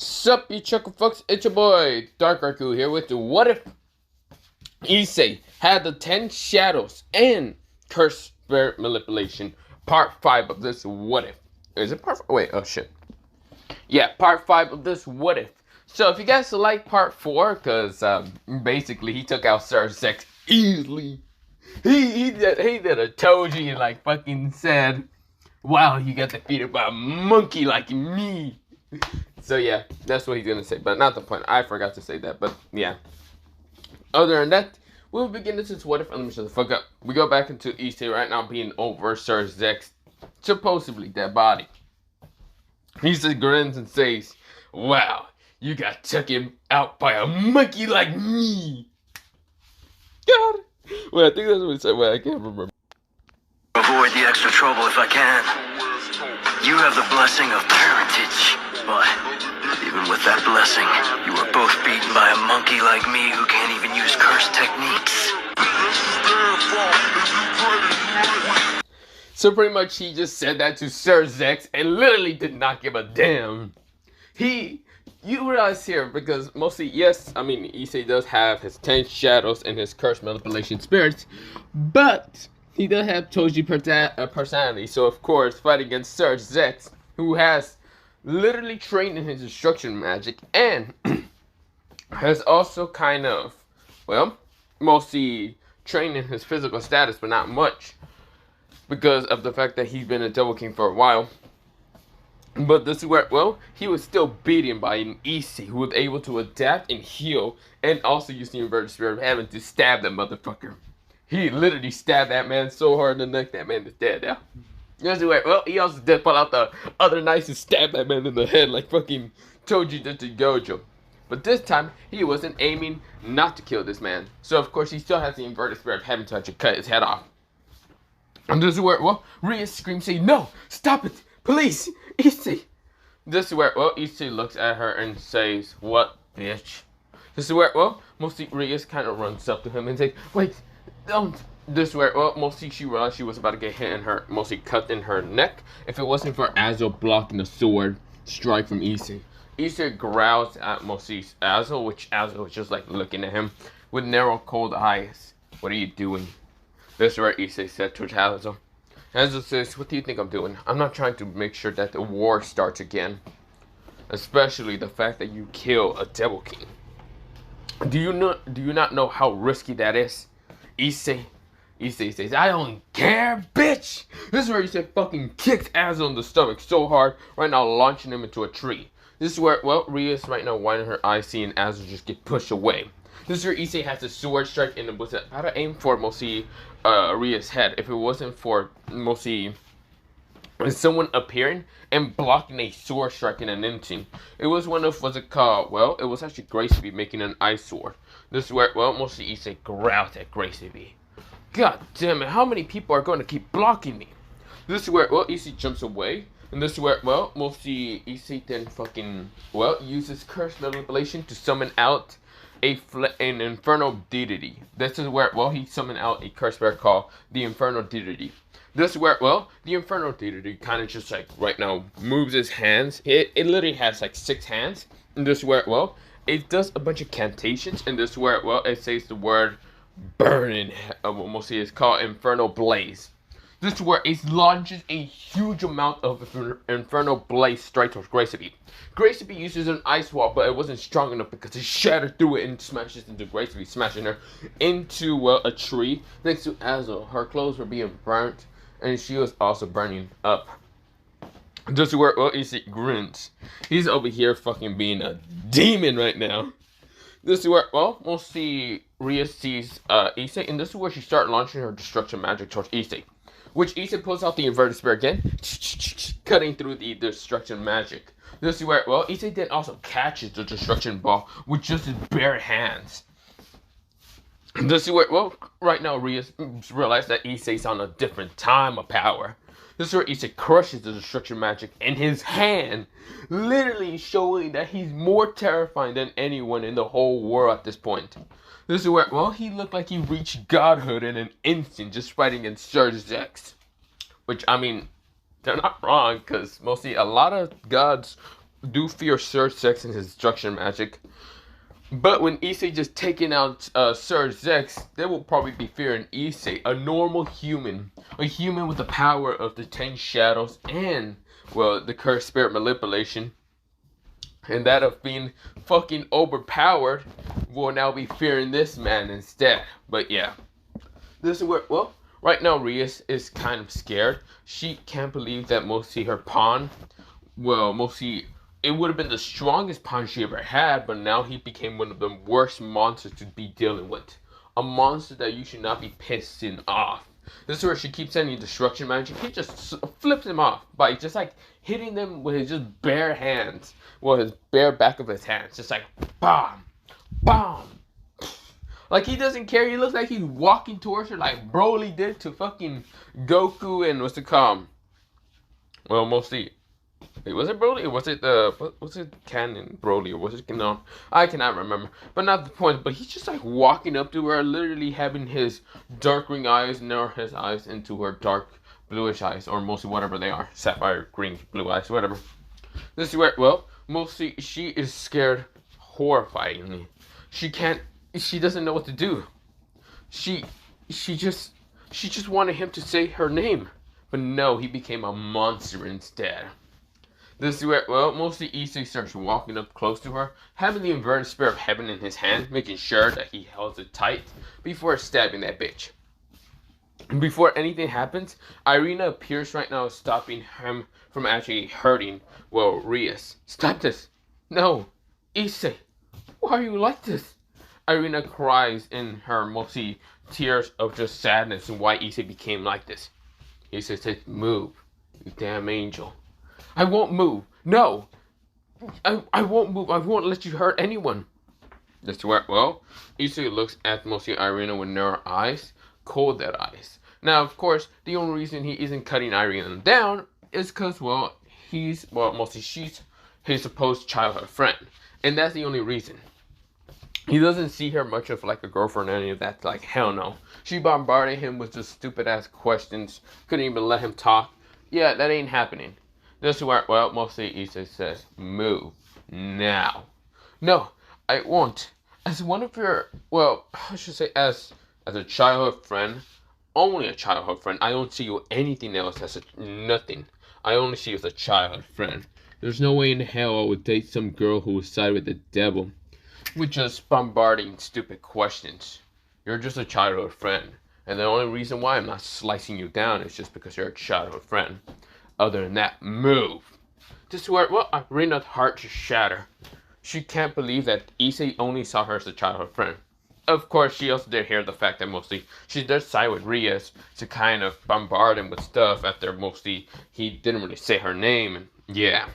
Sup, you chuckle fucks? It's your boy, Dark Raku here with the What If Issei had the 10 shadows and curse spirit manipulation, part 5 of this What If. Is it part 5? Wait, oh shit. Yeah, part 5 of this What If. So if you guys like part 4, because basically he took out Sir Zex easily. He did a Toji and like fucking said, wow, you got defeated by a monkey like me. So yeah, that's what he's gonna say, but not the point. I forgot to say that, but yeah. Other than that, we'll begin this is What If. Let me shut the fuck up. We go back into Issei right now being over Sir Zex, supposedly dead body. He just grins and says, wow, you got taken out by a monkey like me. God. Well, I think that's what he said. Well, I can't remember. Avoid the extra trouble if I can. You have the blessing of parentage, but even with that blessing, you were both beaten by a monkey like me who can't even use curse techniques. So pretty much he just said that to Sir Zex and literally did not give a damn. You realize here, because mostly, yes, I mean, Issei does have his 10 shadows and his curse manipulation spirits, but he does have Toji personality, so of course, fighting against Sir Zex, who has literally trained in his destruction magic, and has also kind of, well, mostly trained in his physical status, but not much, because of the fact that he's been a Devil King for a while. But this is where, well, he was still beaten by an Issei who was able to adapt and heal, and also use the inverted spirit of having to stab that motherfucker. He literally stabbed that man so hard in the neck, that man is dead now. This is where, well, he also did pull out the other knife and stab that man in the head like fucking Toji did to Gojo. But this time, he wasn't aiming not to kill this man. So of course, he still has the inverted spirit of having to actually cut his head off. And this is where, well, Rhea screams, saying, no, stop it, please, Issei. This is where, well, Issei looks at her and says, what, bitch? This is where, well, mostly Rhea kind of runs up to him and says, wait, don't. This is where, well, mostly she realized she was about to get hit in her, mostly cut in her neck, if it wasn't for Azo blocking the sword strike from Issei. Issei growls at mostly Azo, which Azo was just like looking at him with narrow, cold eyes. What are you doing? This is where Issei said to Azo. Azo says, what do you think I'm doing? I'm not trying to make sure that the war starts again. Especially the fact that you kill a Devil King. Do you not know how risky that is? Issei says, I don't care, bitch! This is where Issei fucking kicks Azo in the stomach so hard, right now launching him into a tree. This is where, well, Rhea's right now winding her eyes, seeing Azo just get pushed away. This is where Issei has the sword strike in the bush. How to aim for mostly Rhea's head if it wasn't for mostly someone appearing and blocking a sword strike in an instant. It was one of, what's it called? Well, it was actually Gracie making an ice sword. This is where, well, mostly Issei growled at Gracie. God damn it, how many people are going to keep blocking me? This is where, well, Issei jumps away. And this is where, well, mostly Issei then fucking, well, uses curse manipulation to summon out an infernal deity. This is where, well, he summoned out a curse spirit called the infernal deity. This is where, well, the infernal deity kind of just like right now moves his hands. It literally has like 6 hands. And this is where, well, it does a bunch of cantations. And this is where, well, it says the word burning. Mostly it's called infernal blaze. This is where it launches a huge amount of infernal blaze straight towards Gracie. Gracie uses an ice wall, but it wasn't strong enough because it shattered through it and smashes into Gracie, smashing her into, well, a tree next to Azo. Her clothes were being burnt, and she was also burning up. This is where, well, Issei grins. He's over here fucking being a demon right now. This is where, well, we'll see Rhea sees Issei, and this is where she starts launching her destruction magic towards Issei. Which Issei pulls out the inverted spirit again, cutting through the destruction magic. This is where, well, Issei then also catches the destruction ball with just his bare hands. This is where, well, right now Rhea realized that Issei's on a different time of power. This is where Issei crushes the destruction magic in his hand, literally showing that he's more terrifying than anyone in the whole world at this point. This is where, well, he looked like he reached godhood in an instant just fighting against Sir Zex. Which, I mean, they're not wrong, because mostly a lot of gods do fear Sir Zex and his destruction magic. But when Issei just taking out Sir Zex, they will probably be fearing Issei, a normal human. A human with the power of the 10 shadows and, well, the cursed spirit manipulation. And that of being fucking overpowered will now be fearing this man instead. But yeah. This is where, well, right now Rias is kind of scared. She can't believe that mostly her pawn, well, mostly it would have been the strongest pawn she ever had, but now he became one of the worst monsters to be dealing with. A monster that you should not be pissing off. This is where she keeps sending destruction magic. He just flips him off by just like hitting them with his just bare hands. Well, his bare back of his hands. Just like, BAM! BAM! Like he doesn't care. He looks like he's walking towards her like Broly did to fucking Goku and what's it called? Well, mostly. Wait, was it Broly or was it was it Canon Broly or was it no? I cannot remember. But not the point. But he's just like walking up to her, literally having his dark green eyes narrow his eyes into her dark bluish eyes, or mostly whatever they are, sapphire green, blue eyes, whatever. This is where, well, mostly she is scared horrifyingly. She doesn't know what to do. She just wanted him to say her name. But no, he became a monster instead. This is where, well, mostly Issei starts walking up close to her, having the inverted spirit of heaven in his hand, making sure that he holds it tight before stabbing that bitch. And before anything happens, Irina appears right now, stopping him from actually hurting, well, Rias. Stop this! No! Issei! Why are you like this? Irina cries in her mostly tears of just sadness and why Issei became like this. Issei says, move, you damn angel. I won't move. No. I won't move. I won't let you hurt anyone. That's where, well, Issei looks at mostly Irina with narrow eyes, cold dead eyes. Now, of course, the only reason he isn't cutting Irina down is because, well, mostly she's his supposed childhood friend. And that's the only reason. He doesn't see her much of like a girlfriend or any of that. Like, hell no. She bombarded him with just stupid ass questions. Couldn't even let him talk. Yeah, that ain't happening. This is where, well, mostly Issei says, move now. No, I won't. As one of your, well, I should say as a childhood friend, only a childhood friend. I don't see you anything else as nothing. I only see you as a childhood friend. There's no way in hell I would date some girl who was sided with the devil with just bombarding stupid questions. You're just a childhood friend. And the only reason why I'm not slicing you down is just because you're a childhood friend. Other than that, move. This is where, well, Irina's heart just shattered. She can't believe that Issei only saw her as a childhood friend. Of course, she also did hear the fact that mostly she does side with Rias to kind of bombard him with stuff after mostly he didn't really say her name. And yeah.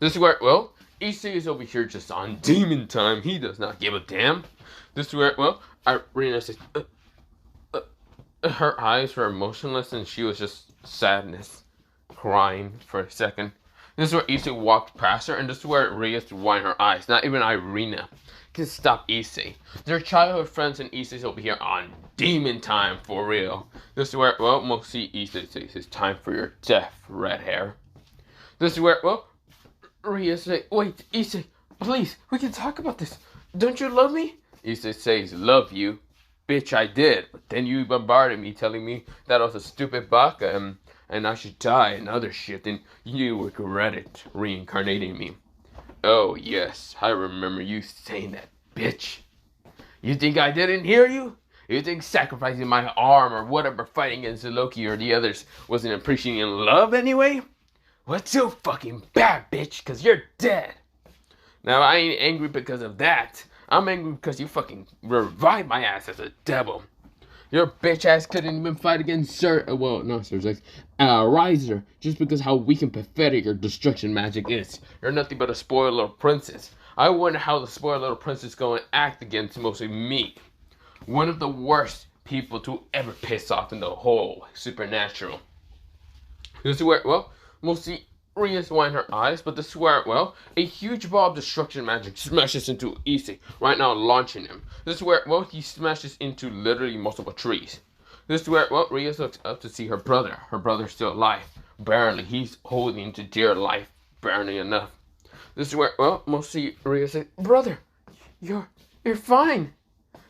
This is where, well, Issei is over here just on demon time. He does not give a damn. This is where, well, Irina says, her eyes were emotionless and she was just sadness, crying for a second. This is where Issei walked past her, and this is where Rias widened her eyes. Not even Irina can stop Issei. They're childhood friends, and Issei's over here on demon time for real. This is where, well, mostly Issei says it's time for your death, red hair. This is where, well, Rias says, wait, Issei, please, we can talk about this. Don't you love me? Issei says, love you. Bitch, I did, but then you bombarded me telling me that I was a stupid baka and I should die and other shit, and you regret it, reincarnating me. Oh, yes, I remember you saying that, bitch. You think I didn't hear you? You think sacrificing my arm or whatever fighting against Loki or the others wasn't appreciating love anyway? What's so fucking bad, bitch, because you're dead. Now, I ain't angry because of that. I'm angry because you fucking revived my ass as a devil. Your bitch ass couldn't even fight against Sir Zex, Riser, just because how weak and pathetic your destruction magic is. You're nothing but a spoiled little princess. I wonder how the spoiled little princess is going to act against mostly me. One of the worst people to ever piss off in the whole Supernatural. This is where, well, mostly Rias wind her eyes, but this is where, well, a huge ball of destruction magic smashes into Issei, right now launching him. This is where, well, he smashes into literally multiple trees. This is where, well, Rias looks up to see her brother. Her brother's still alive. Barely. He's holding to dear life barely enough. This is where, well, mostly Rhea says, brother, you're fine.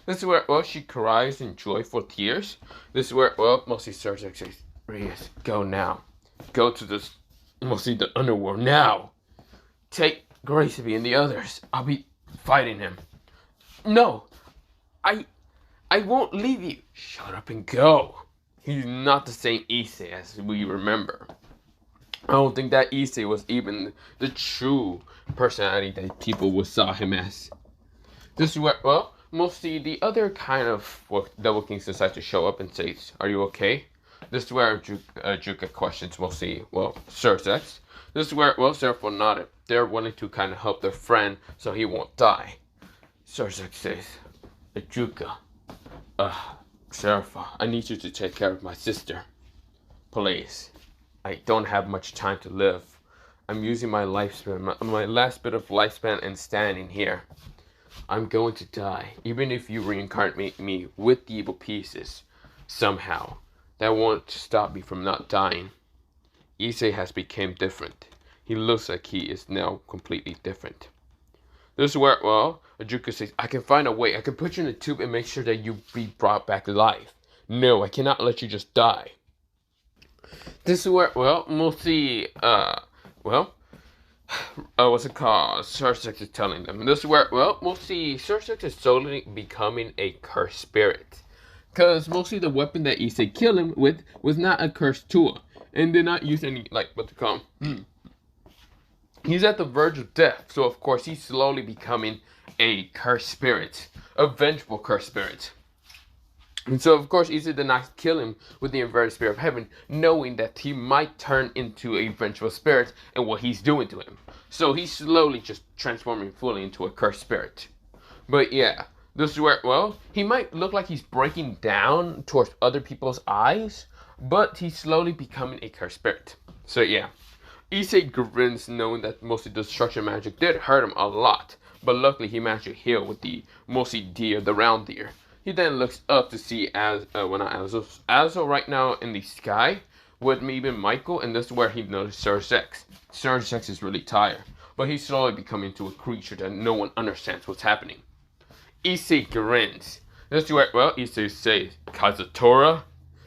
This is where, well, she cries in joyful tears. This is where, well, mostly Sir Zex says, Rhea, go now. Go to this, mostly the underworld now. Take Gracie and the others. I'll be fighting him. No, I won't leave you. Shut up and go. He's not the same Issei as we remember. I don't think that Issei was even the true personality that people would saw him as. This is where, well, mostly the other kind of Devil Kings decide to show up and say, are you okay? This is where Juka questions mostly, well, Sir Zex. This is where, well, Seraph nodded. They're willing to kind of help their friend so he won't die. Sir Zex says, Juka, Seraph, I need you to take care of my sister. Please. I don't have much time to live. I'm using my lifespan, my last bit of lifespan and standing here. I'm going to die, even if you reincarnate me with the evil pieces. Somehow, that won't stop me from not dying. Issei has become different. He looks like he is now completely different. This is where, well, Ajuka says, I can find a way. I can put you in a tube and make sure that you be brought back alive. No, I cannot let you just die. This is where, well, mostly, what's it called? Sir Zex is telling them. This is where, well, mostly Sir Zex is slowly becoming a cursed spirit. Because mostly the weapon that Issei killed him with was not a cursed tool. And did not use any, like, what to call him. He's at the verge of death. So, of course, he's slowly becoming a cursed spirit. A vengeful cursed spirit. And so, of course, Issei did not kill him with the inverted spirit of heaven, knowing that he might turn into a vengeful spirit and what he's doing to him. So he's slowly just transforming fully into a cursed spirit. But yeah, this is where, well, he might look like he's breaking down towards other people's eyes, but he's slowly becoming a cursed spirit. So yeah, Issei grins knowing that mostly destruction magic did hurt him a lot, but luckily he managed to heal with the mostly deer, the round deer. He then looks up to see Azo right now in the sky with maybe Michael, and this is where he noticed Sir Zex. Sir Zex is really tired, but he's slowly becoming into a creature that no one understands what's happening. Issei grins. This is where, well, Issei says, Kazutora.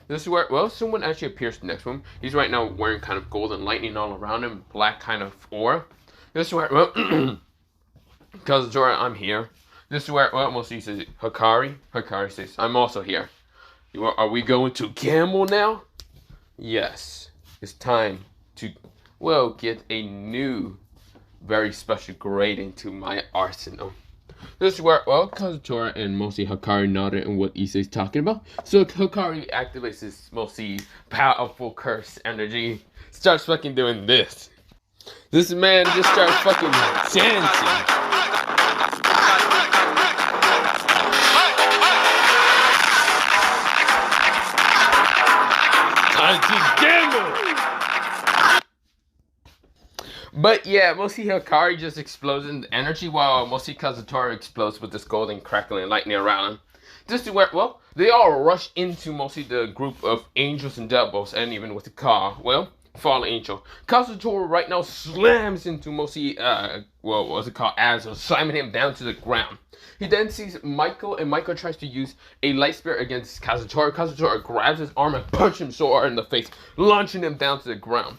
This is where, well, someone actually appears next to him. He's right now wearing kind of golden lightning all around him, black kind of aura. This is where, well, Kazutora, I'm here. This is where, well, mostly says, Hikari. Hikari says, I'm also here. Are we going to gamble now? Yes. It's time to, well, get a new, very special grade into my arsenal. This is where, well, Kazutora and mostly Hikari nodded in what Issei's talking about. So Hikari activates his mostly powerful curse energy. Starts fucking doing this. This man just starts fucking dancing. But yeah, mostly Hikari just explodes in energy while mostly Kazutora explodes with this golden crackling lightning around him. This is where, well, they all rush into mostly the group of angels and devils and even with the car, well, fallen angel. Kazutora right now slams into mostly, what's it called, Azo, slamming him down to the ground. He then sees Michael, and Michael tries to use a light spirit against Kazutora. Kazutora grabs his arm and punches him so hard in the face, launching him down to the ground.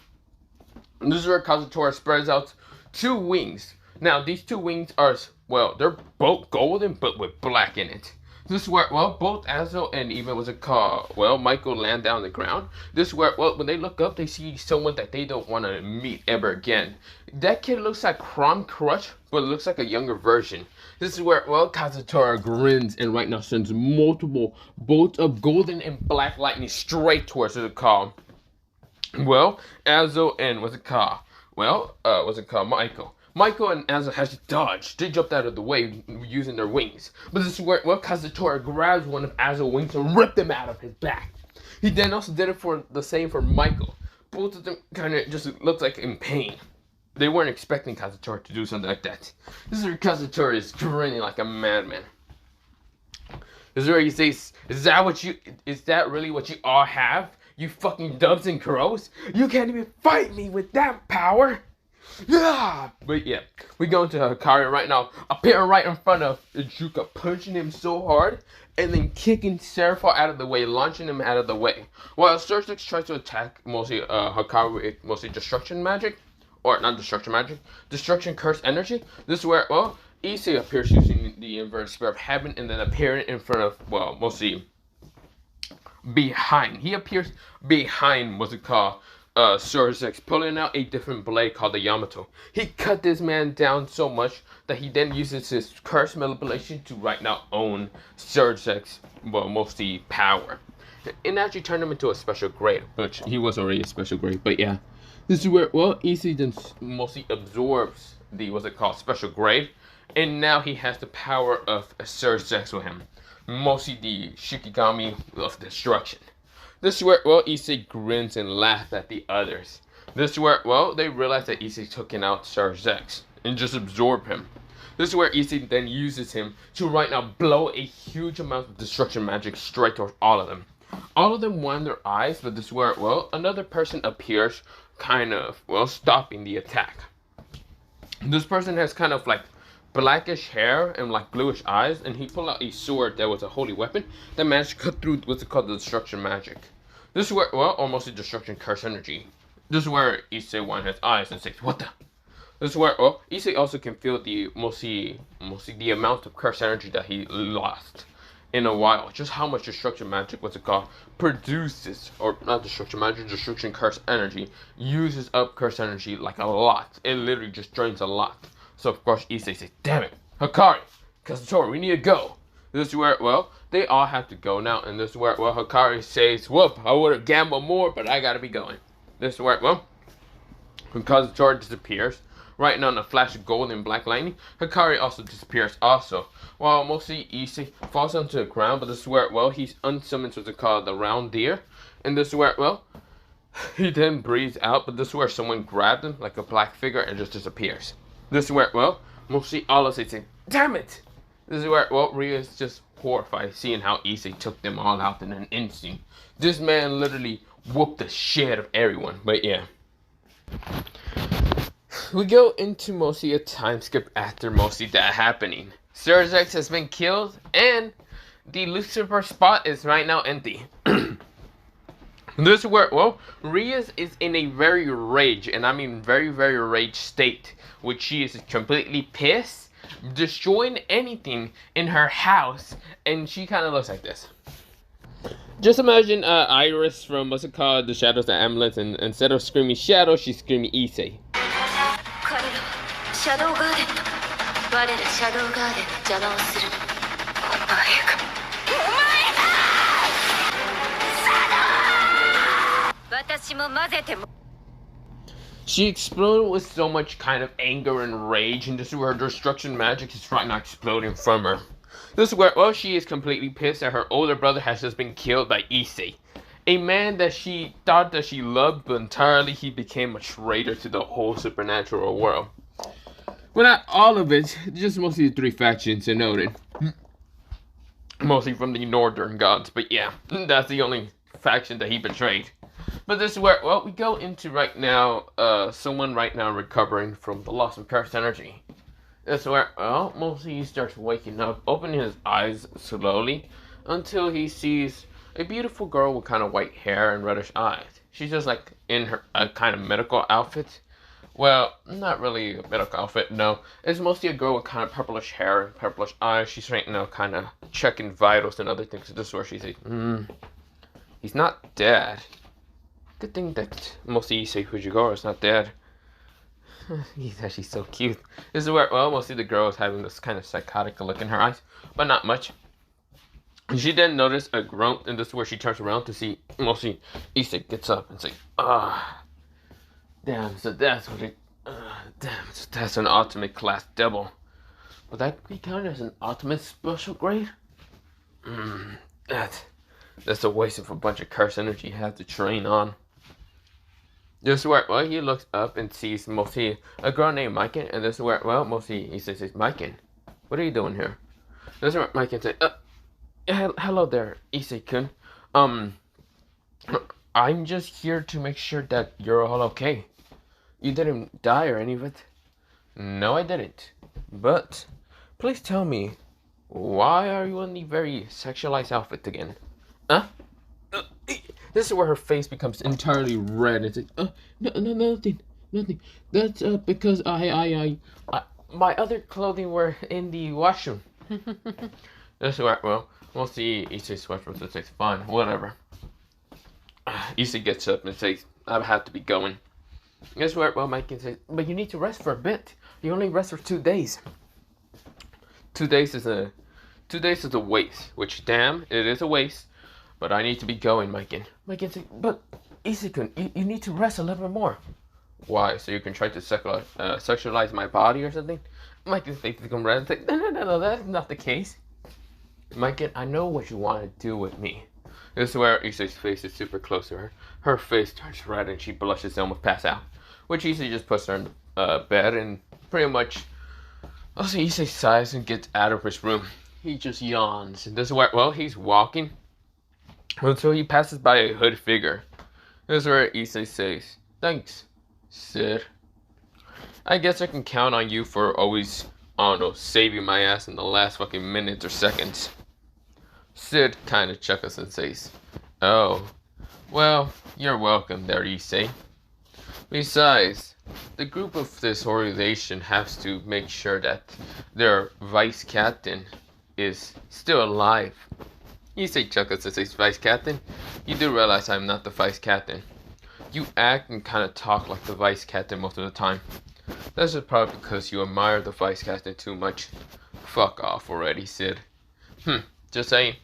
And this is where Kazutora spreads out two wings. Now, these two wings are, well, they're both golden, but with black in it. This is where, well, both Azo and even, what's it called, well, Michael land down on the ground. This is where, well, when they look up, they see someone that they don't want to meet ever again. That kid looks like Crom Crush, but it looks like a younger version. This is where, well, Kazutora grins and right now sends multiple bolts of golden and black lightning straight towards the car. Well, Azo and, what's it called, well, Michael. Michael and Azo has to dodge. They jumped out of the way using their wings. But this is where, well, Kazutora grabs one of Azo's wings and ripped them out of his back. He then also did it for the same for Michael. Both of them kind of just looked like in pain. They weren't expecting Kazutora to do something like that. This is where Kazutora is grinning like a madman. This is where he says, is that really what you all have? You fucking dubs and crows? You can't even fight me with that power! Yeah! But yeah, we go into Hikari right now, appearing right in front of Ijuka, punching him so hard, and then kicking Seraph out of the way, launching him out of the way. While Sir Zex tries to attack mostly Hikari with mostly destruction magic, or not destruction magic, destruction curse energy. This is where, well, Issei appears using the inverted spirit of heaven, and then appearing in front of, well, mostly behind. He appears behind, what's it called? Sir Zex, pulling out a different blade called the Yamato. He cut this man down so much that he then uses his curse manipulation to right now own Sir Zex, well, mostly power. And actually turned him into a special grade, which he was already a special grade, but yeah. This is where, well, Issei then mostly absorbs the, what's it called, special grade, and now he has the power of Sir Zex with him. Mostly the Shikigami of destruction. This is where, well, Issei grins and laughs at the others. This is where, well, they realize that Issei took out Sir Zex and just absorb him. This is where Issei then uses him to right now blow a huge amount of destruction magic straight towards all of them. All of them wind their eyes, but this is where, well, another person appears, kind of, well, stopping the attack. This person has kind of like blackish hair and like bluish eyes, and he pulled out a sword that was a holy weapon that managed to cut through what's called the destruction magic. This is where, well, almost a destruction curse energy. This is where Issei winds his eyes and says, "What the?" This is where, well, Issei also can feel the mostly the amount of curse energy that he lost in a while. Just how much destruction magic, what's it called, produces, or not destruction magic, destruction curse energy, uses up curse energy like a lot. It literally just drains a lot. So of course Issei says, "Damn it, Hikari, Kazutora, we need to go." This is where, well, they all have to go now, and this is where, well, Hikari says, "Whoop, I would have gambled more, but I gotta be going." This is where, well, when Kazutora disappears, right now in a flash of gold and black lightning, Hikari also disappears also. While mostly Issei falls onto the ground, but this is where, well, he's unsummons what's called the round deer, and this is where, well, he then breathes out, but this is where someone grabbed him like a black figure and just disappears. This is where, well, mostly all of us say, "Damn it!" This is where, well, Ria is just horrified seeing how Issei took them all out in an instant. This man literally whooped the shit out of everyone, but yeah. We go into mostly a time skip after mostly that happening. Sir Zex has been killed, and the Lucifer spot is right now empty. This is where, well, Rias is in a very rage, and I mean very, very rage state, which she is completely pissed, destroying anything in her house, and she kind of looks like this. Just imagine Iris from, what's it called, The Shadows and Amulets, and instead of screaming Shadow, she's screaming Issei. She exploded with so much kind of anger and rage, and this is where her destruction magic is right now exploding from her. This is where, well, she is completely pissed that her older brother has just been killed by Issei. A man that she thought that she loved, but entirely he became a traitor to the whole supernatural world. Well, not all of it, just mostly the three factions are noted. Mostly from the northern gods, but yeah, that's the only faction that he betrayed. But this is where, well, we go into right now, someone right now recovering from the loss of cursed energy. This is where, well, mostly he starts waking up, opening his eyes slowly, until he sees a beautiful girl with kind of white hair and reddish eyes. She's just like in her kind of medical outfit. Well, not really a medical outfit, no. It's mostly a girl with kind of purplish hair and purplish eyes. She's right now kind of checking vitals and other things. This is where she says, he's not dead. Good thing that mostly Issei Fujigoro is not dead. He's actually so cute. This is where, well, mostly the girl is having this kind of psychotic look in her eyes, but not much. She then noticed a grunt, and this is where she turns around to see mostly Issei gets up and says, damn, so that's what it, damn, so that's an ultimate class double. Would that be counted as an ultimate special grade? That's a waste of a bunch of curse energy you have to train on. This is where, well, he looks up and sees mostly a girl named Maiken, and this is where, well, mostly he says, Maiken, what are you doing here? This is where Maiken says, hello there, Issei-kun. I'm just here to make sure that you're all okay. You didn't die or any of it? No, I didn't. But, please tell me, why are you in the very sexualized outfit again? Huh? Uh, this is where her face becomes entirely red. It's like, no, nothing. That's because my other clothing were in the washroom. That's where, well, we'll see Issei sweatshirts and says, fine, whatever. Issei gets up and says, I have to be going. That's where, well, Mike says, but you need to rest for a bit. You only rest for 2 days. 2 days is a waste. Which, damn, it is a waste. But I need to be going, Mike. Mike says, but Issei-kun, you need to rest a little bit more. Why? So you can try to sexualize my body or something? Mike is face become red and say, no, that's not the case. Mike, I know what you want to do with me. This is where Issei's face is super close to her. Her face turns red and she blushes and almost passes out. Which Issei just puts her in the bed and pretty much... Also, Issei sighs and gets out of his room. He just yawns. And this is where, well, he's walking until he passes by a hood figure. This is where Issei says, thanks, Sid. I guess I can count on you for always, I don't know, saving my ass in the last fucking minutes or seconds. Sid kind of chuckles and says, oh, well, you're welcome there, Issei. Besides, the group of this organization has to make sure that their vice captain is still alive. Issei chuckles and says, vice captain? You do realize I'm not the vice captain. You act and kind of talk like the vice captain most of the time. That's just probably because you admire the vice captain too much. Fuck off already, Sid. Just saying.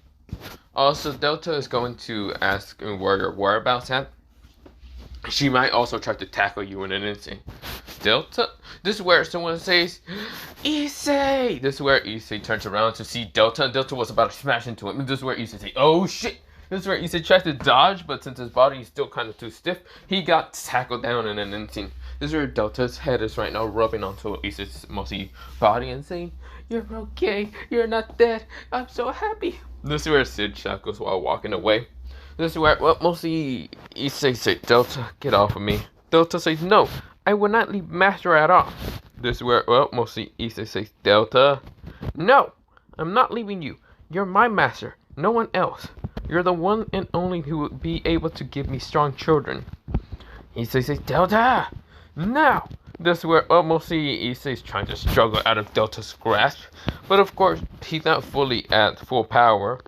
Also, Delta is going to ask where your whereabouts at. She might also try to tackle you in an instant. Delta? This is where someone says, Issei! This is where Issei turns around to see Delta, and Delta was about to smash into him. And this is where Issei says, oh shit! This is where Issei tries to dodge, but since his body is still kind of too stiff, he got tackled down in an instant. This is where Delta's head is right now rubbing onto Issei's musty body and saying, you're okay, you're not dead, I'm so happy. This is where Sid chuckles while walking away. This is where, well, mostly Issei says, Delta, get off of me. Delta says, no, I will not leave Master at all. This is where, well, mostly Issei says, Delta, no, I'm not leaving you. You're my master, no one else. You're the one and only who would be able to give me strong children. Issei says, Delta, no. This is where, well, mostly Issei's trying to struggle out of Delta's grasp. But of course, he's not fully at full power.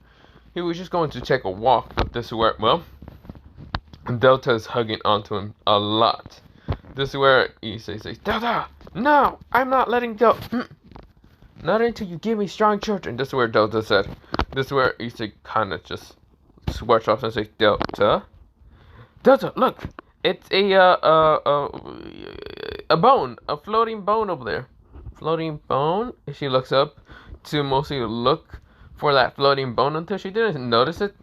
He was just going to take a walk, but this is where, well, Delta is hugging onto him a lot. This is where Issei says, Delta, no, I'm not letting go. Not until you give me strong children. This is where Delta said. This is where Issei kind of just swears off and says, Delta, look, it's a bone, a floating bone over there. Floating bone? She looks up to mostly look for that floating bone until she didn't notice it.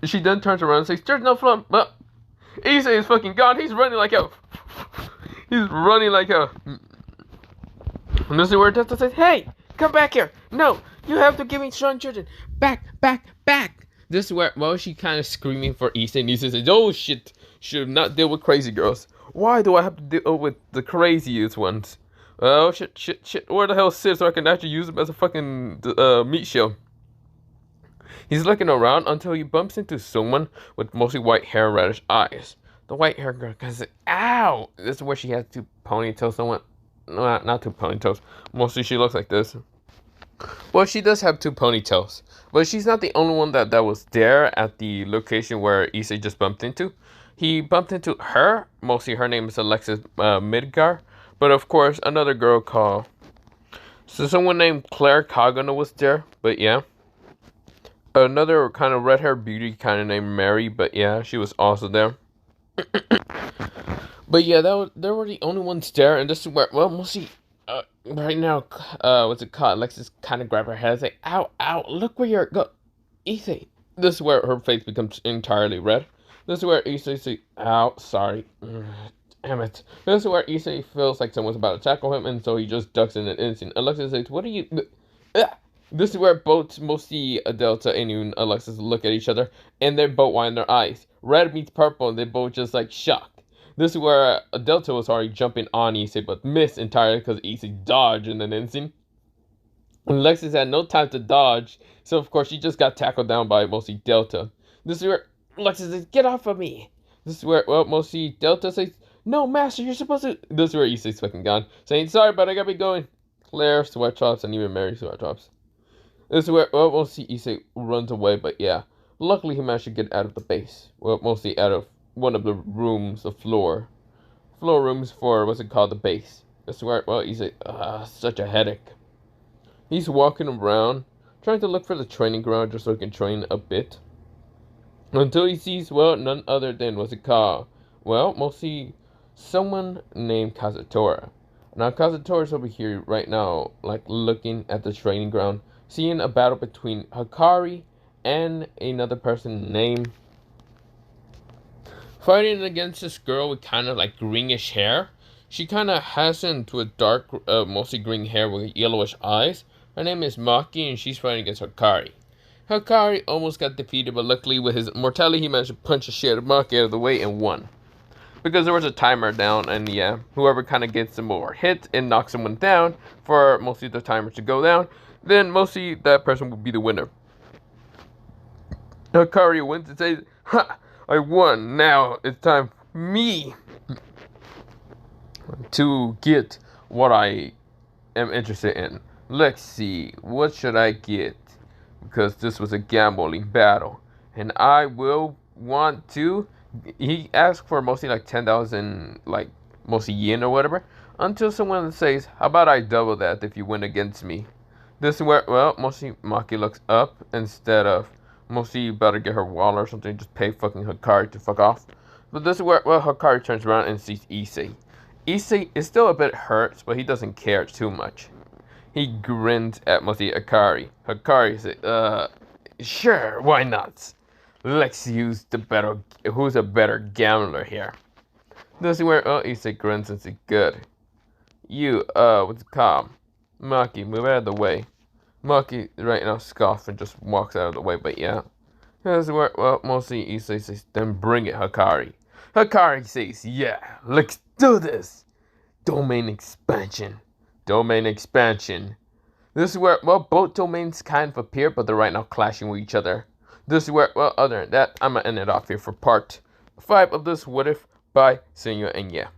She then turns around and says, there's no floating. Well, Issei is fucking gone. He's running like a... And this is where Delta says, hey, come back here. No, you have to give me strong children. Back. This is where, well, she kind of screaming for Issei. And Issei says, oh shit, should not deal with crazy girls. Why do I have to deal with the craziest ones? Oh shit, where the hell is Sid so I can actually use him as a fucking meat show? He's looking around until he bumps into someone with mostly white hair and reddish eyes. The white hair girl goes, ow! This is where she has 2 ponytails, someone, no, not 2 ponytails. Mostly she looks like this. Well, she does have 2 ponytails. But she's not the only one that was there at the location where Issei just bumped into. He bumped into her. Mostly her name is Alexis Midgar. But of course, another girl called... So someone named Claire Kagano was there. But yeah. Another kind of red-haired beauty kind of named Mary. But yeah, she was also there. But yeah, they were the only ones there. And this is where... Well, mostly... right now, what's it called? Alexis kind of grabbed her head and say, ow, look where you're go, Issei. This is where her face becomes entirely red. This is where Issei says, ow, sorry. Damn it. This is where Issei feels like someone's about to tackle him, and so he just ducks in an instant. Alexis says, what are you... This is where both, mostly Delta and even Alexis look at each other, and they both wind their eyes. Red meets purple, and they both just like shocked. This is where Delta was already jumping on Issei, but missed entirely because Issei dodged in an instant. Alexis had no time to dodge, so of course she just got tackled down by mostly Delta. This is where Alexis says, "Get off of me!" This is where, well, mostly Delta says, "No, Master, you're supposed to..." This is where Issei's fucking gone, saying, "Sorry, but I gotta be going." Claire, Sweat Drops, and even Mary Sweat Drops. This is where, well, mostly Issei runs away, but yeah. Luckily, he managed to get out of the base. Well, mostly out of one of the rooms, the floor rooms for, what's it called, the base. This is where, well, Issei, such a headache. He's walking around, trying to look for the training ground just so he can train a bit. Until he sees, well, none other than, what's it called? Well, mostly someone named Kazutora. Now, Kazutora's over here right now, like, looking at the training ground, seeing a battle between Hikari and another person named... Fighting against this girl with kind of, like, greenish hair. She kind of has into a dark, mostly green hair with yellowish eyes. Her name is Maki, and she's fighting against Hikari. Hikari almost got defeated, but luckily with his mortality, he managed to punch the shit out of Maki out of the way and won. Because there was a timer down, and yeah, whoever kind of gets some more hits and knocks someone down for mostly the timer to go down, then mostly that person will be the winner. Hikari wins and says, "Ha! I won. Now it's time for me to get what I am interested in. Let's see, what should I get? Because this was a gambling battle, and I will want to..." He asked for mostly like 10,000, like mostly yen or whatever, until someone says, "How about I double that if you win against me?" This is where, well, mostly Maki looks up instead of mostly about to get her wallet or something, just pay fucking Hikari to fuck off. But this is where, well, Hikari turns around and sees Issei. Issei is still a bit hurt, but he doesn't care too much. He grins at mostly Hikari. Hikari says, "Sure, why not? Let's use the better, who's a better gambler here." This is where, Issei grins and says, "Good. You, what's it called? Maki, move out of the way." Maki right now scoffs and just walks out of the way, but yeah. This is where, well, mostly Issei says, "Then bring it, Hikari." Hikari says, "Yeah, let's do this. Domain expansion. Domain expansion." This is where, well, both domains kind of appear, but they're right now clashing with each other. This is where, well, other than that, I'm going to end it off here for part 5 of this What If by Senyo and yeah.